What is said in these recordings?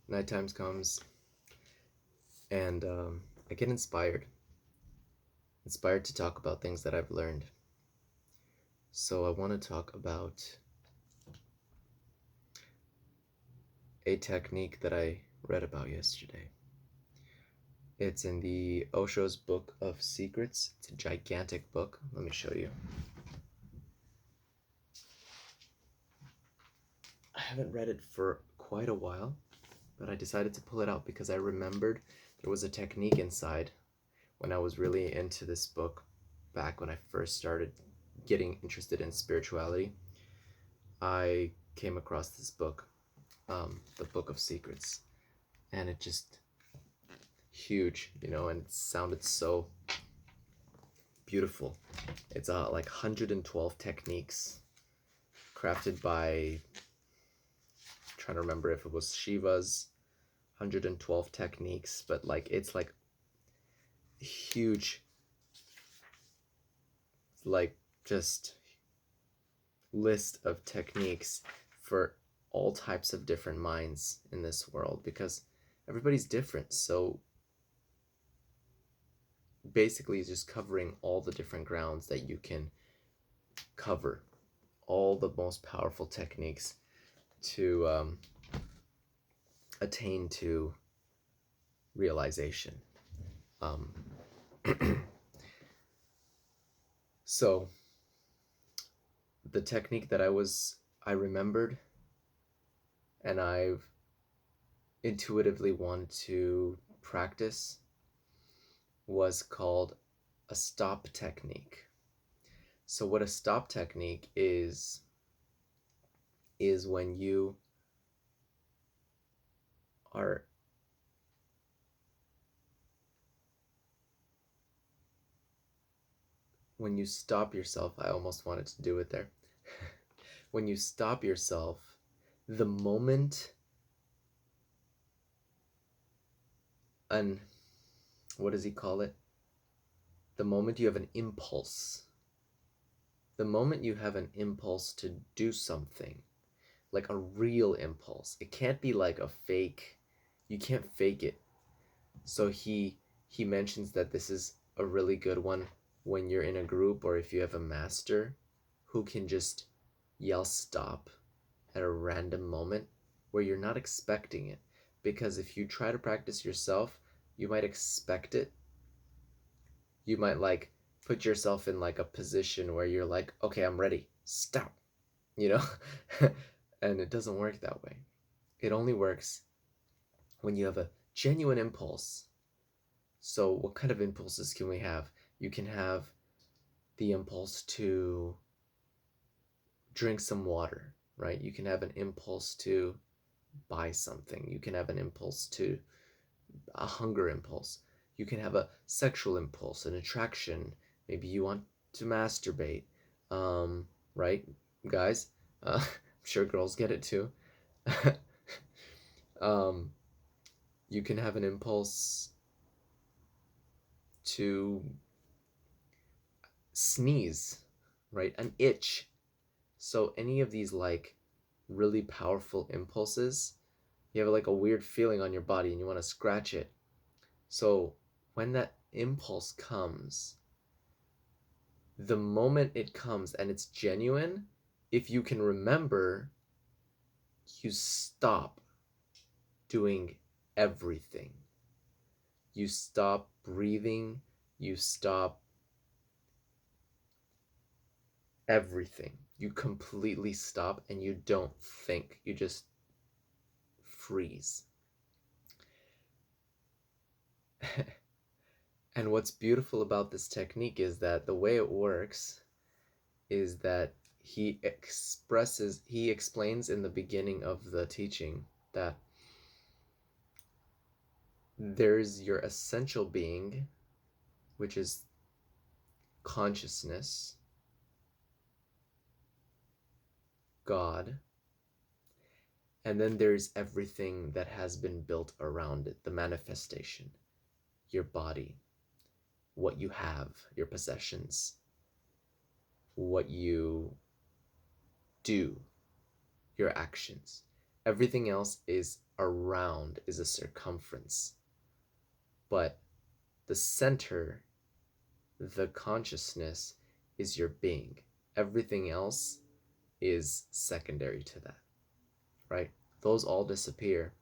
Night times comes, and I get inspired to talk about things that I've learned. So I want to talk about a technique that I read about yesterday. It's in the Osho's Book of Secrets. It's a gigantic book. Let me show you. I haven't read it for quite a while, but I decided to pull it out because I remembered there was a technique inside when I was really into this book back when I first started getting interested in spirituality. I came across this book, the Book of Secrets, and it just huge, and it sounded so beautiful. It's like 112 techniques crafted by, trying to remember if it was Shiva's 112 techniques, but like it's like huge, like just list of techniques for all types of different minds in this world because everybody's different. So basically, it's just covering all the different grounds that you can cover, all the most powerful techniques to attain to realization. Um, so the technique that I remembered and I've intuitively wanted to practice was called a stop technique. So what a stop technique is when you are when you stop yourself. I almost wanted to do it there. When you stop yourself, the moment an what does he call it? The moment you have an impulse. The moment you have an impulse to do something, like a real impulse. It can't be like a fake. You can't fake it. So he mentions that this is a really good one when you're in a group or if you have a master who can just yell stop at a random moment where you're not expecting it. Because if you try to practice yourself, you might expect it. You might like put yourself in like a position where you're like, okay, I'm ready, stop, you know? And it doesn't work that way. It only works when you have a genuine impulse. So, what kind of impulses can we have? You can have the impulse to drink some water, right? You can have an impulse to buy something. You can have an impulse to a hunger impulse. You can have a sexual impulse, an attraction. Maybe you want to masturbate, right, guys? I'm sure girls get it too. um, you can have an impulse to sneeze, right? An itch. So any of these like really powerful impulses, you have like a weird feeling on your body and you want to scratch it. So when that impulse comes, the moment it comes and it's genuine, if you can remember, you stop doing everything. You stop breathing, you stop everything. You completely stop and you don't think. You just freeze. And what's beautiful about this technique is that the way it works is that he explains in the beginning of the teaching that there's your essential being, which is consciousness, God, and then there's everything that has been built around it, the manifestation, your body, what you have, your possessions, what you do, your actions. Everything else is around is a circumference, but the center, the consciousness, is your being. Everything else is secondary to that, right? Those all disappear.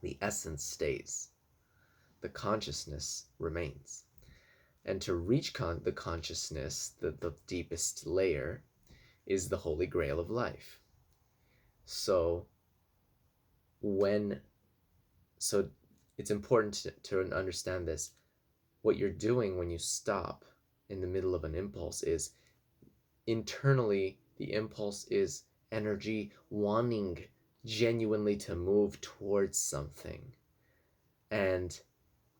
The essence stays. The consciousness remains. And to reach the consciousness, the deepest layer, is the holy grail of life. So it's important to understand this. What you're doing when you stop in the middle of an impulse is, internally, the impulse is energy wanting genuinely to move towards something. And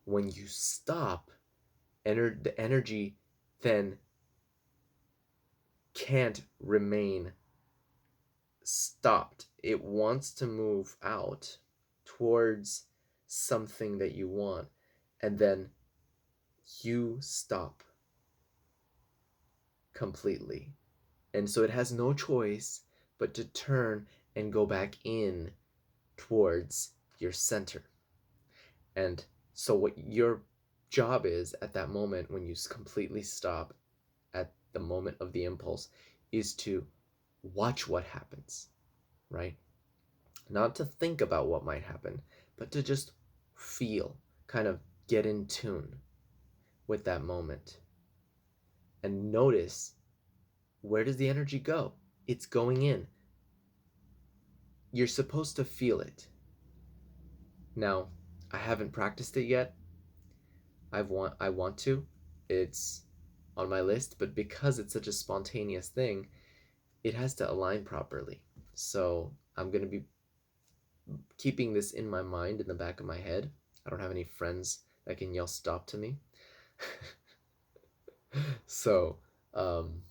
when you stop, the energy then can't remain stopped. It wants to move out towards something that you want, and then you stop completely. And so it has no choice but to turn and go back in towards your center. And so what your job is at that moment, when you completely stop at the moment of the impulse, is to watch what happens, right? Not to think about what might happen, but to just feel, kind of get in tune with that moment. And notice, where does the energy go? It's going in. You're supposed to feel it. Now, I haven't practiced it yet. I want to. It's on my list, but because it's such a spontaneous thing, it has to align properly. So I'm going to be keeping this in my mind, in the back of my head. I don't have any friends that can yell stop to me. So I'm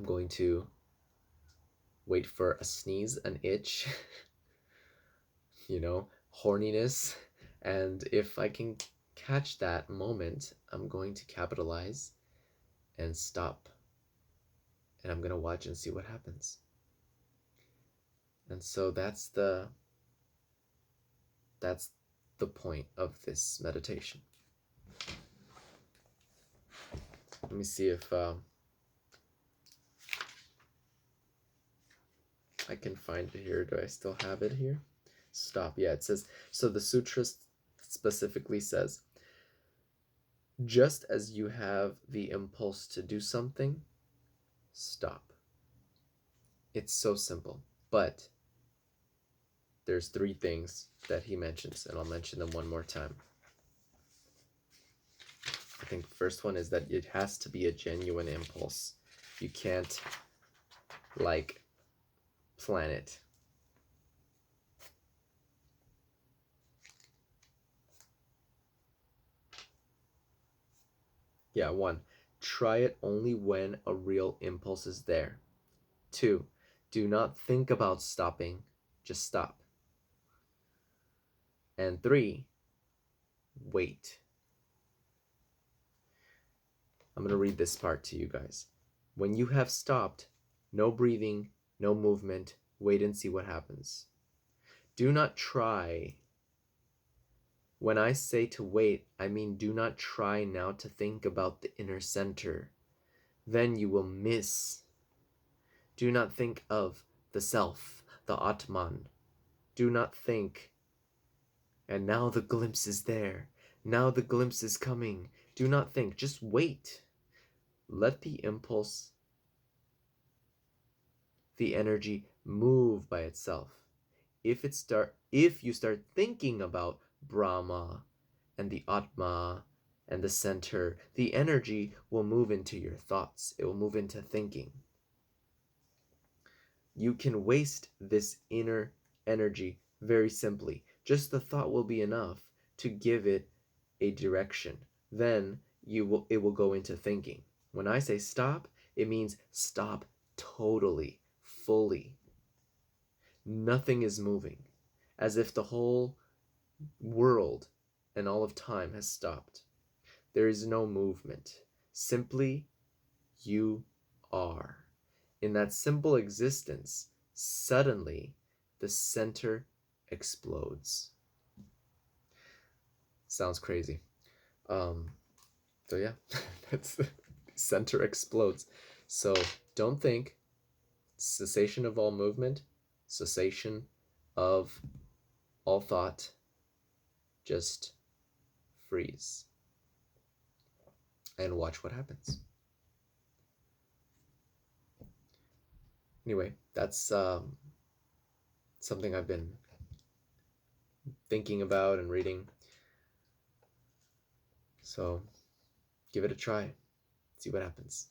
going to wait for a sneeze, an itch, horniness. And if I can catch that moment, I'm going to capitalize and stop. And I'm going to watch and see what happens. And so that's the point of this meditation. Let me see if I can find it here. Do I still have it here? Stop. Yeah, it says, so the sutra specifically says, just as you have the impulse to do something, stop. It's so simple. But there's 3 things that he mentions, and I'll mention them one more time. I think the first one is that it has to be a genuine impulse. You can't, plan it. Yeah, 1, try it only when a real impulse is there. 2, do not think about stopping, just stop. And 3, wait. I'm going to read this part to you guys. When you have stopped, no breathing, no movement, wait and see what happens. Do not try. When I say to wait, I mean do not try now to think about the inner center. Then you will miss. Do not think of the self, the Atman. Do not think, and now the glimpse is there. Now the glimpse is coming. Do not think, just wait. Let the impulse, the energy, move by itself. If you start thinking about Brahma and the Atma and the center, the energy will move into your thoughts. It will move into thinking. You can waste this inner energy very simply. Just the thought will be enough to give it a direction. Then it will go into thinking. When I say stop, it means stop totally, fully. Nothing is moving, as if the whole world and all of time has stopped. There is no movement. Simply, you are. In that simple existence, suddenly the center explodes. Sounds crazy. So yeah, that's center explodes. So don't think. Cessation of all movement, cessation of all thought. Just freeze and watch what happens. Anyway, that's something I've been thinking about and reading. So give it a try. See what happens.